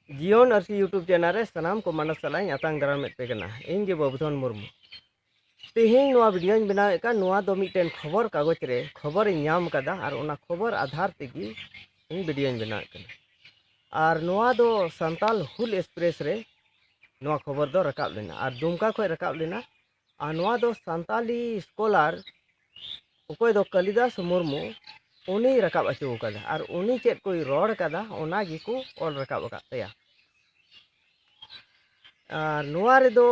जीवन Arsi YouTube channel रे सनाम को मानस सलाइन आतांग दारामेद पे कना इन गे बबधन मुर्मू तेहें नोआ वीडियो बनावे का नोआ दो मिटन खबर कागज रे खबर नाम कदा और ओना खबर आधार तेगी इन वीडियो बनावे कना और नोआ दो संताल हुल एक्सप्रेस रे नोआ खबर दो रकाब लेना और दुमका खो रकाब लेना और नोआ दो संताली स्कॉलर उकोय दो कालिदास मुर्मू उनी रकाब अचो कदा और उनी चेत कोई रोड कदा ओना गिको ऑल रकाब अकातया नोआ रे दो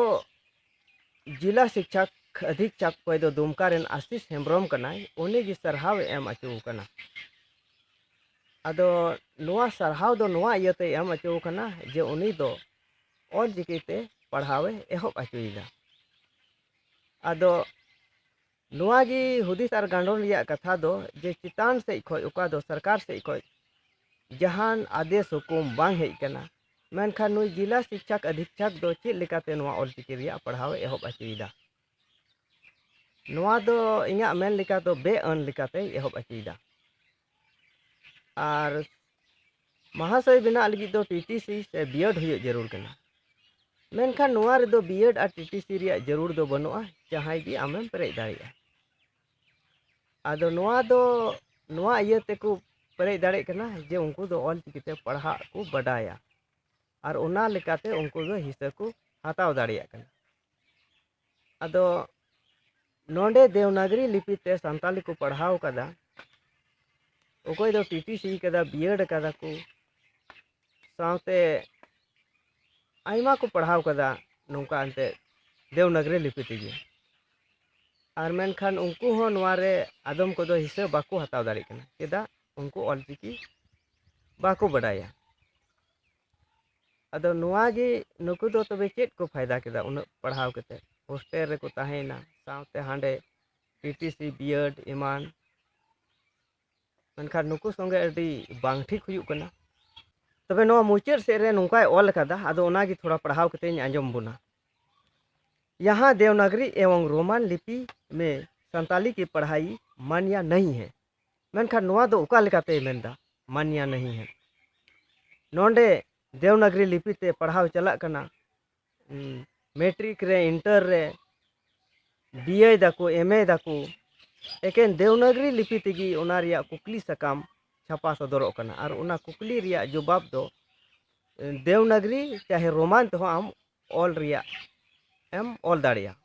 जिला शिक्षक अधीक्षक कोई दो दुमका रेन आशीष हेम्ब्रम कनाय उनी गी सरहाव एम अचो कना अदो नोआ सरहाव दो नोआ इयते एम अचो कना जे उनी दो ऑल चिकीते पढ़ावे एहब अचोइदा अदो नोआ गी हुदिस और गांडोन रिया कथा दो जे चितान से खोय उका दो सरकार से खोय जहान आदेश हुकुम बांग हेज कना मेनखान नुई जिला शिक्षक अधीक्षक दो चेद लेकाते नोआ ऑलचिकी रिया पढ़ावे एहब अचोइदा नोआ दो इङा मेन लेका दो बेअन लेकाते एहब अचोइदा और महाशय बिना लगी दो टीटीसी से बीएड हुई जरूर कना मेनखान नोआ रे दो बीएड और टीटीसी रिया जरूर दो बनुआ जहां गी आमेम पेरेज दाड़िया आदो नोआ दो नोआ इयते को पेरेज दाड़े कना जे उनको दो ऑलचिकीते पढ़ा को बडाया और उना लेकाते उनको दो हिस्सा को हताव दाड़िया कना अदो नोंडे देवनागरी लिपि ते संताली को पढ़ाव कदा उकोय दो टीटीसी कदा बीएड कदा को सावते आयमा को पढ़ाव कदा नोंका अंते देवनागरी लिपि तेगे और मेनखान उनको हो नोआरे आदम को दो हिस्सा बाको हताव दाड़ी कना चेदा उनको ऑलचिकी बाको बडाया अदो नोआ गे नुकु दो तबे चेद को फायदा केदा उन पढ़ाव केते हॉस्टेल रे को ताहेना सावते हांडे टीटीसी बीएड इमान मेनखान नुकु संगे अडी बांग ठीक हुयु कना तबे नोआ मुचेद से रे नोंकाय ऑल कदा अदो ओना गे थोड़ा पढ़ाव केते आंजम बुना यहाँ देवनागरी एवं रोमान लिपि में संताली की पढ़ाई मान्य नहीं है मेनखान नोआ दो उका लेकाते मेनदा मान्य नहीं है नोंडे देवनागरी लिपि ते पढ़ाव चला कना मैट्रिक रे इंटर रे बीए दाको एमए दाको एकेन देवनागरी लिपि तेगी ओना रिया कुकली सकाम छापा सदरों कना और ओना कुकली रिया जवाब दो देवनागरी चाहे रोमान तो आम ऑल रिया एम ऑल दाड़िया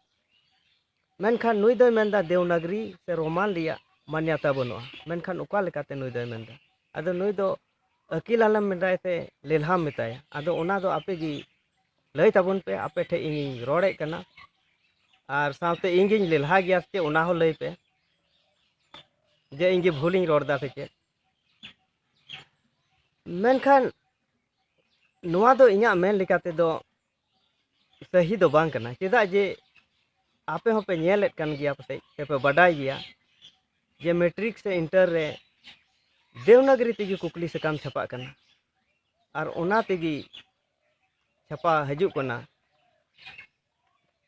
मेनखान नुई दो मेनदा देवनागरी से रोमान रिया मान्यता बनुआ मेनखान उका लेकाते नुई दो मेनदा अदो नुई दो अकील आलम मेदायते लेलहाम मेताया अदो ओना दो आपे गी लय ताबुन पे आपे ठे इंग रोड़े कना और सावते इंगिन लेलहा गया से ओना हो लय पे जे इंगे भूलिंग रोड़दा से मेनखान नोआ दो इङा मेन लेकाते दो सही दो बांग कना चेदा जे आपे हो पे नेलेत कन गया पसे पे बडाय गया जे मैट्रिक से इंटर रे देवनागरी तेगी कुकली सकाम छपा कना और ओना तेगी छपा हजू कना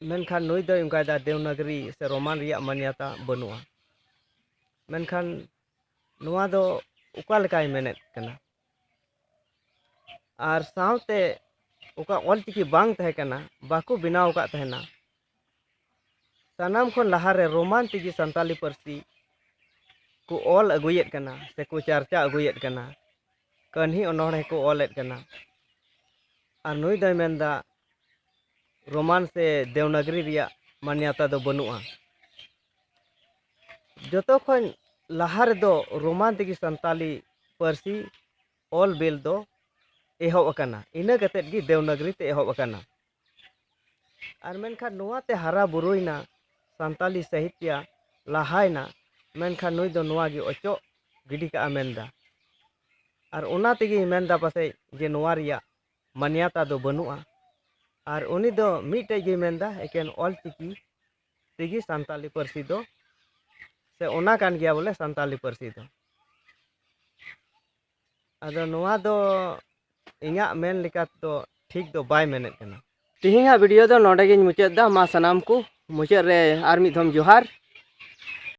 मेनखान नुई दो उनका देवनागरी से रोमान रिया मान्यता बनुआ मेनखान नोआ दो उका लेकाय मेनेत कना और सावते उका ऑलचिकी बांग तहे कना बाको बिनाव का तहेना सनाम खन लहारे रोमान तेगी संताली पार्सी को ऑल अगुयेत कना से को चर्चा अगुयेत कना कन्ही अनोड़े को ऑलेत कना और नुई दो मेनदा रोमान से देवनागरी रिया मान्यता दो बनुआ जतो खन लहारे दो रोमान तेगी संताली पार्सी ऑल बिल दो एहब अकना इना कतेत गी देवनागरी ते एहब अकना और मेनखान नोआ ते हरा बुरुइना संताली साहित्य लहायना मेनखान नुई दो नोआ गी अचो गिडी का मेनदा और ओना तेगी मेनदा पासे जे नोआ रिया मान्यता दो बनुआ और उनी दो मिटे गी मेनदा एकेन ऑलचिकी तेगी संताली पार्सी दो से ओना कान गया बोले संताली पार्सी दो अदो नोआ दो इङा मेन लेका तो ठीक दो बाय मेनेत कना तिहिङा वीडियो दो नोडे गिन मुचाद दा मा सनाम को मुचाद रे आर मिद धम जोहार।